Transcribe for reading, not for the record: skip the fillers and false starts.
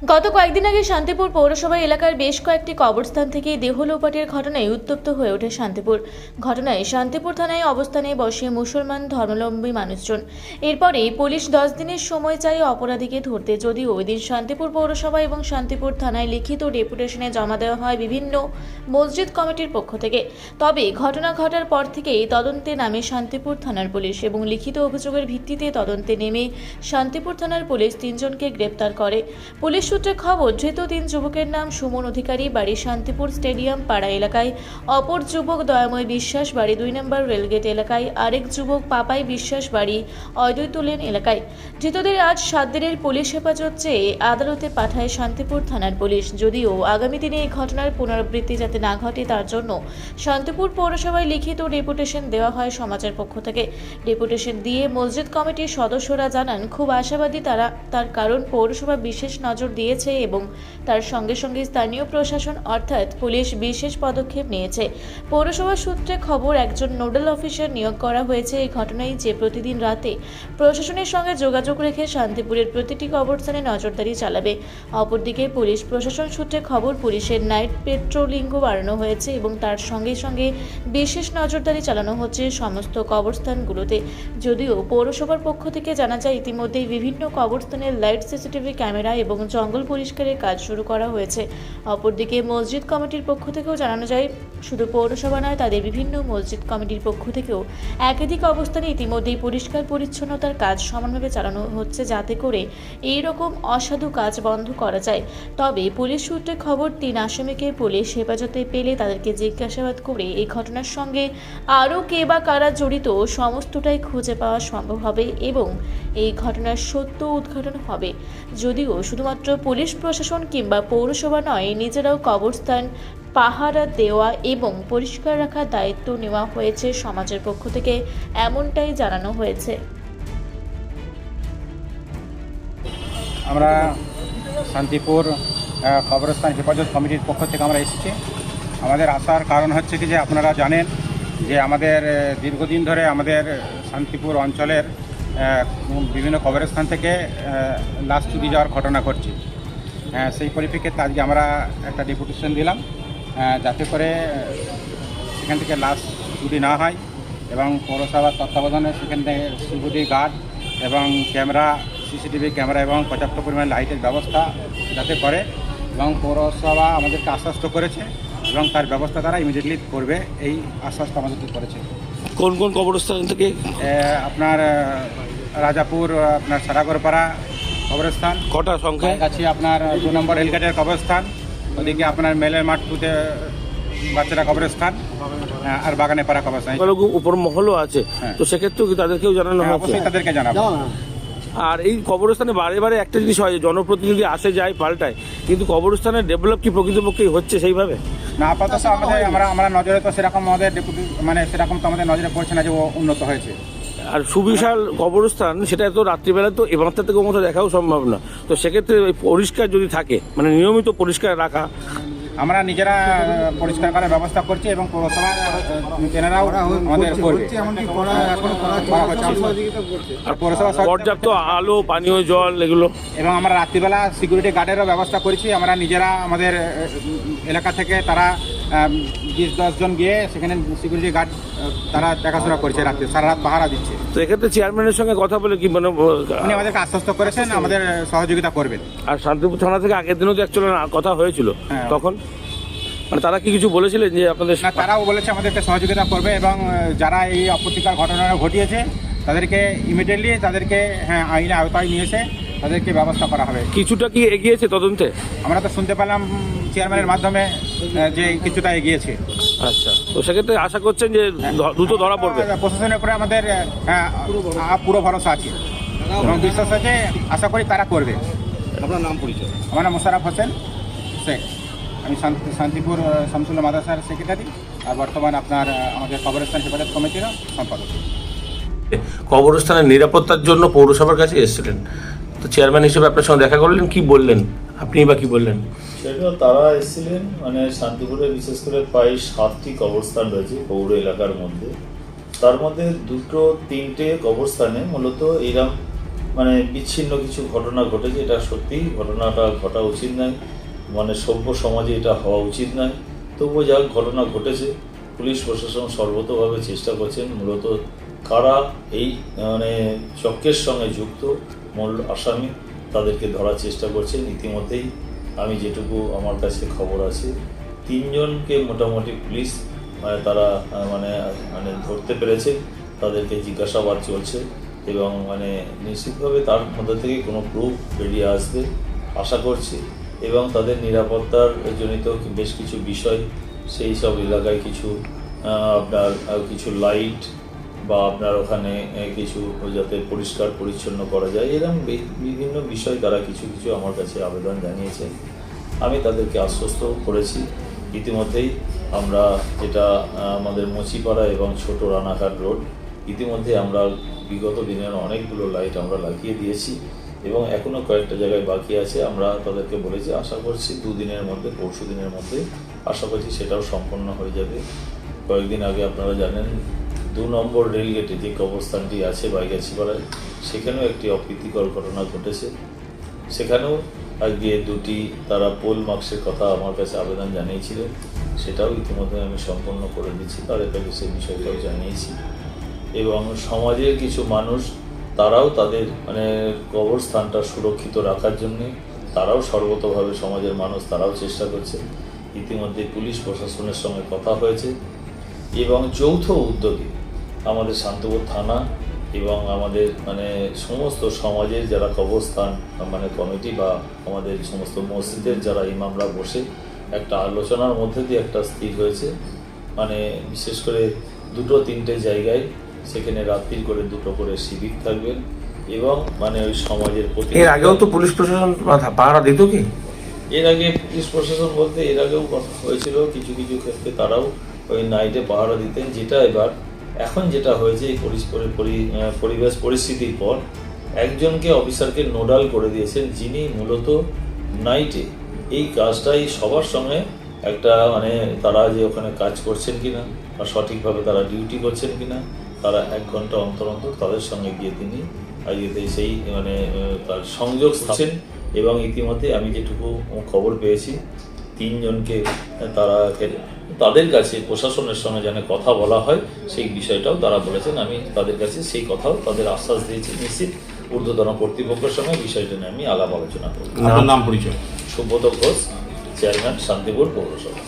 গত কয়েকদিন আগে শান্তিপুর পৌরসভা এলাকার বেশ কয়েকটি কবরস্থান থেকে দেহ লোপাটের ঘটনায় উত্তপ্ত হয়ে ওঠে শান্তিপুর। ঘটনায় শান্তিপুর থানায় অবস্থানে বসে মুসলমান ধর্মাবলম্বী মানুষজন। এরপরেই পুলিশ 10 দিনের সময় চায় অপরাধীকে ধরতে, যদিও ওই দিন শান্তিপুর পৌরসভা এবং শান্তিপুর থানায় লিখিত ডেপুটেশনে জমা দেওয়া হয় বিভিন্ন মসজিদ কমিটির পক্ষ থেকে। তবে ঘটনা ঘটার পর থেকেই তদন্তে নামে শান্তিপুর থানার পুলিশ এবং লিখিত অভিযোগের ভিত্তিতে তদন্তে নেমে শান্তিপুর থানার পুলিশ 3 জনকে গ্রেপ্তার করে। পুলিশ সূত্রে খবর, ধৃত 3 যুবকের নাম সুমন অধিকারী, বাড়ি শান্তিপুর স্টেডিয়াম পাড়া এলাকায়; অপর যুবক দয়াময় বিশ্বাস, বাড়ি 2 নম্বর রেলগেট এলাকায়; আরেক যুবক পাপাই বিশ্বাস, বাড়ি অদ্বৈতলেন এলাকায়। ধৃতদের আজ 7 দিনের পুলিশ হেফাজত চেয়ে আদালতে পাঠায় শান্তিপুর থানার পুলিশ। যদিও আগামী দিনে এই ঘটনার পুনরাবৃত্তি যাতে না ঘটে তার জন্য শান্তিপুর পৌরসভায় লিখিত ডেপুটেশন দেওয়া হয় সমাজের পক্ষ থেকে। ডেপুটেশন দিয়ে মসজিদ কমিটির সদস্যরা জানান খুব আশাবাদী তারা, তার কারণ পৌরসভা বিশেষ নজর দিয়েছে এবং তার সঙ্গে সঙ্গে স্থানীয় প্রশাসন অর্থাৎ পুলিশ বিশেষ পদক্ষেপ নিয়েছে। পৌরসভা সূত্রে খবর, একজন নোডাল অফিসার নিয়োগ করা হয়েছে এই ঘটনায়, যে প্রতিদিন রাতে প্রশাসনের সঙ্গে যোগাযোগ রেখে শান্তিপুরের প্রতিটি কবরস্থানে নজরদারি চালাবে। অপরদিকে পুলিশ প্রশাসন সূত্রে খবর, পুলিশের নাইট পেট্রোলিংও বাড়ানো হয়েছে এবং তার সঙ্গে সঙ্গে বিশেষ নজরদারি চালানো হচ্ছে সমস্ত কবরস্থানগুলোতে। যদিও পৌরসভার পক্ষ থেকে জানা যায় ইতিমধ্যেই বিভিন্ন কবরস্থানের লাইট, সিসিটিভি ক্যামেরা এবং জঙ্গল পরিষ্কারের কাজ শুরু করা হয়েছে। অপরদিকে মসজিদ কমিটির পক্ষ থেকেও জানানো যায়, শুধু পৌরসভা নয়, তাদের বিভিন্ন মসজিদ কমিটির পক্ষ থেকেও একাধিক অবস্থানে ইতিমধ্যেই পরিষ্কার পরিচ্ছন্নতার কাজ সমানভাবে চালানো হচ্ছে, যাতে করে এই রকম অসাধু কাজ বন্ধ করা যায়। তবে পুলিশ সূত্রে খবর, 3 আসামিকে পুলিশ হেফাজতে পেলে তাদেরকে জিজ্ঞাসাবাদ করে এই ঘটনার সঙ্গে আরও কে বা কারা জড়িত সমস্তটাই খুঁজে পাওয়া সম্ভব হবে এবং এই ঘটনার সত্য উদ্ঘাটন হবে। যদিও শুধুমাত্র পুলিশ প্রশাসন কিংবা পৌরসভা নয়, নিজেরাও কবরস্থান পাহারা দেওয়া এবং পরিষ্কার রাখার দায়িত্ব নেওয়া হয়েছে সমাজের পক্ষ থেকে, এমনটাই জানানো হয়েছে। আমরা শান্তিপুর কবরস্থান হেফাজত কমিটির পক্ষ থেকে আমরা এসেছি। আমাদের আসার কারণ হচ্ছে কি, যে আপনারা জানেন যে আমাদের দীর্ঘদিন ধরে আমাদের শান্তিপুর অঞ্চলের বিভিন্ন কবরস্থান থেকে লাশ চুরি যাওয়ার ঘটনা ঘটছে। সেই পরিপ্রেক্ষিতে আজকে আমরা একটা ডেপুটেশন দিলাম যাতে করে সেখান থেকে লাশ চুরি না হয় এবং পৌরসভার তত্ত্বাবধানে সেখান থেকে সিকিউরিটি গার্ড এবং ক্যামেরা, সিসিটিভি ক্যামেরা এবং পর্যাপ্ত পরিমাণ লাইটের ব্যবস্থা যাতে করে, এবং পৌরসভা আমাদেরকে আশ্বস্ত করেছে এবং তার ব্যবস্থা তারা ইমিডিয়েটলি করবে, এই আশ্বাসটা আমাদেরকে করেছে। কোন কোন কবরস্থান থেকে? আপনার রাজাপুর, আপনার সারাগরপাড়া কবরস্থান, কটা সংখ্যায় কাছে আপনার 2 নম্বর রেলগেটের কবরস্থান, ওদিকে আপনার মেলের মাঠ টুতে বাচ্চারা কবরস্থান, আর বাগানে পাড়া কবরস্থান, উপর মহলও আছে। তো সেক্ষেত্রেও কি তাদেরকেও জানানো হবে? অবশ্যই তাদেরকে জানাবো। আর এই কবরস্থানে বারে বারে একটা জিনিস হয়, জনপ্রতিনিধি আসে যায় পাল্টায়, কিন্তু কবরস্থানের ডেভেলপ কি প্রকৃতপক্ষেই হচ্ছে সেইভাবে? না, আপাতত আমরা নজরে তো সেরকম আমাদের ডেপুটি সেরকম তো আমাদের নজরে পড়ছে না যে উন্নত হয়েছে। আর সুবিশাল কবরস্থান, সেটা তো রাত্রিবেলা তো এ মাত্রা থেকে মতো দেখাও সম্ভব না। তো সেক্ষেত্রে পরিষ্কার যদি থাকে, মানে নিয়মিত পরিষ্কার রাখা, আমরা নিজেরা পরিষ্কার করার ব্যবস্থা করছি এবং পৌরসভা তেনারাও আমাদের করবে। আর পৌরসভা পর্যাপ্ত আলো, পানীয় জল এগুলো, এবং আমরা রাত্রিবেলা সিকিউরিটি গার্ডেরও ব্যবস্থা করেছি। আমরা নিজেরা আমাদের এলাকা থেকে তারা 20-10 জন গিয়ে সেখানে সিকিউরিটি গার্ড তারা দেখাশোনা করছে, রাত্রে সারা রাত পাহারা দিচ্ছে। তো এক্ষেত্রে চেয়ারম্যানের সঙ্গে কথা বলে কি মানে উনি আমাদেরকে আশ্বস্ত করেছেন আমাদের সহযোগিতা করবেন। আর শান্তিপুর থানা থেকে আগের দিনও তো অ্যাকচুয়ালি কথা হয়েছিল, তখন মানে তারা কি কিছু বলেছিলেন যে আপনাদের? না, তারাও বলেছে আমাদেরকে সহযোগিতা করবে এবং যারা এই অপ্রীতিকর ঘটনা ঘটিয়েছে তাদেরকে ইমিডিয়েটলি তাদেরকে আইনের আওতায় নিয়ে এসে তাদেরকে ব্যবস্থা করা হবে। কিছুটা কি এগিয়েছে তদন্তে? আমরা তো শুনতে পেলাম চেয়ারম্যানের মাধ্যমে যে কিছুটা এগিয়েছে। আচ্ছা, তো সেক্ষেত্রে আশা করছেন যে দ্রুত ধরা পড়বে? প্রশাসনের উপরে আমাদের পুরো ভরসা আছে এবং বিশ্বাস আছে, আশা করি তারা করবে। আপনার নাম পরিচয়? আমার নাম মোশাররফ হোসেন শেখ, আমি শান্তিপুর শামসুল্লাহ মাদ্রাসার সেক্রেটারি, আর বর্তমান আপনার আমাদের কবরস্থান হেফাজত কমিটির সম্পাদক। কবরস্থানের নিরাপত্তার জন্য পৌরসভার কাছে এসেছিলেন, তো চেয়ারম্যান হিসেবে আপনার সঙ্গে দেখা করলেন, কি বললেন আপনি বা কি বললেন? সেটা তারা এসেছিলেন, মানে শান্তিপুরে বিশেষ করে প্রায় 7টি কবরস্থান রয়েছে পৌর এলাকার মধ্যে। তার মধ্যে 2-3টে কবরস্থানে মূলত এরকম মানে বিচ্ছিন্ন কিছু ঘটনা ঘটেছে, এটা সত্যি ঘটনাটা ঘটা উচিত নয়, মানে সভ্য সমাজে এটা হওয়া উচিত নয়। তবুও যা ঘটনা ঘটেছে, পুলিশ প্রশাসন সর্বতভাবে চেষ্টা করছেন মূলত কারা এই মানে চক্রের সঙ্গে যুক্ত মূল আসামি তাদেরকে ধরার চেষ্টা করছেন। ইতিমধ্যেই আমি যেটুকু আমার কাছে খবর আছে 3 জনকে মোটামুটি পুলিশ তারা মানে মানে ধরতে পেরেছে, তাদেরকে জিজ্ঞাসাবাদ চলছে এবং মানে নিশ্চিতভাবে তার মধ্যে থেকে কোনো প্রুফ বেরিয়ে আসবে আশা করছি। এবং তাদের নিরাপত্তার জনিত বেশ কিছু বিষয়, সেই সব এলাকায় কিছু আপনার কিছু লাইট বা আপনার ওখানে কিছু যাতে পরিষ্কার পরিচ্ছন্ন করা যায়, এরকম বিভিন্ন বিষয় তারা কিছু কিছু আমার কাছে আবেদন জানিয়েছে। আমি তাদেরকে আশ্বস্ত করেছি। ইতিমধ্যেই আমরা যেটা আমাদের মুচিপাড়া এবং ছোট রানাঘাট রোড, ইতিমধ্যে আমরা বিগত দিনের অনেকগুলো লাইট আমরা লাগিয়ে দিয়েছি এবং এখনও কয়েকটা জায়গায় বাকি আছে। আমরা তাদেরকে বলেছি আশা করছি 2 দিনের মধ্যে, পরশু দিনের মধ্যে আশা করছি সেটাও সম্পন্ন হয়ে যাবে। কয়েকদিন আগে আপনারা জানেন 2 নম্বর রেলগেটে যে কবরস্থানটি আছে বাইগাছিপাড়ায়, সেখানেও একটি অপ্রীতিকর ঘটনা ঘটেছে। সেখানেও আজকে 2টি তারা পোল মার্কসের কথা আমার কাছে আবেদন জানিয়েছিলেন, সেটাও ইতিমধ্যে আমি সম্পন্ন করে দিচ্ছি, তাদের কাছে সেই বিষয়টাও জানিয়েছি। এবং সমাজের কিছু মানুষ তারাও তাদের মানে কবরস্থানটা সুরক্ষিত রাখার জন্যে তারাও সর্বতভাবে সমাজের মানুষ তারাও চেষ্টা করছে। ইতিমধ্যে পুলিশ প্রশাসনের সঙ্গে কথা হয়েছে এবং যৌথ উদ্যোগে আমাদের শান্তিপুর থানা এবং আমাদের মানে সমস্ত সমাজের যারা কবরস্থান মানে কমিটি বা আমাদের সমস্ত মসজিদের যারা ইমামরা বসে একটা আলোচনার মধ্যে দিয়ে একটা স্থির হয়েছে, মানে বিশেষ করে 2-3টে জায়গায় সেখানে রাত্রির করে 2টো করে শিবির থাকবেন এবং মানে ওই সমাজের প্রতি। এর আগেও তো পুলিশ প্রশাসন পাহারা দিত কি? এর আগে পুলিশ প্রশাসন বলতে এর আগেও কথা হয়েছিল, কিছু কিছু ক্ষেত্রে তারাও ওই নাইটে পাহারা দিতেন। যেটা এখন যেটা হয়েছে এই পরিবেশ পরিস্থিতির পর একজনকে অফিসারকে নোডাল করে দিয়েছেন, যিনি মূলত নাইটে এই কাজটাই সবার সঙ্গে একটা মানে তারা যে ওখানে কাজ করছেন কিনা বা সঠিকভাবে তারা ডিউটি করছেন কিনা, তারা 1 ঘন্টা অন্তর অন্তর তাদের সঙ্গে গিয়ে তিনি আজকে সেই মানে তার সংযোগ স্থাপন। এবং ইতিমধ্যে আমি যেটুকু খবর পেয়েছি 3 জনকে তাদের কাছে প্রশাসনের সঙ্গে যেন কথা বলা হয় সেই বিষয়টাও তারা বলেছেন। আমি তাদের কাছে সেই কথাও তাদের আশ্বাস দিয়েছি, নিশ্চিত ঊর্ধ্বতন কর্তৃপক্ষের সঙ্গে বিষয়টা নিয়ে আমি আলাপ আলোচনা করব। আপনার নাম পরিচয়? সুব্রত ঘোষ, চেয়ারম্যান শান্তিপুর পৌরসভা।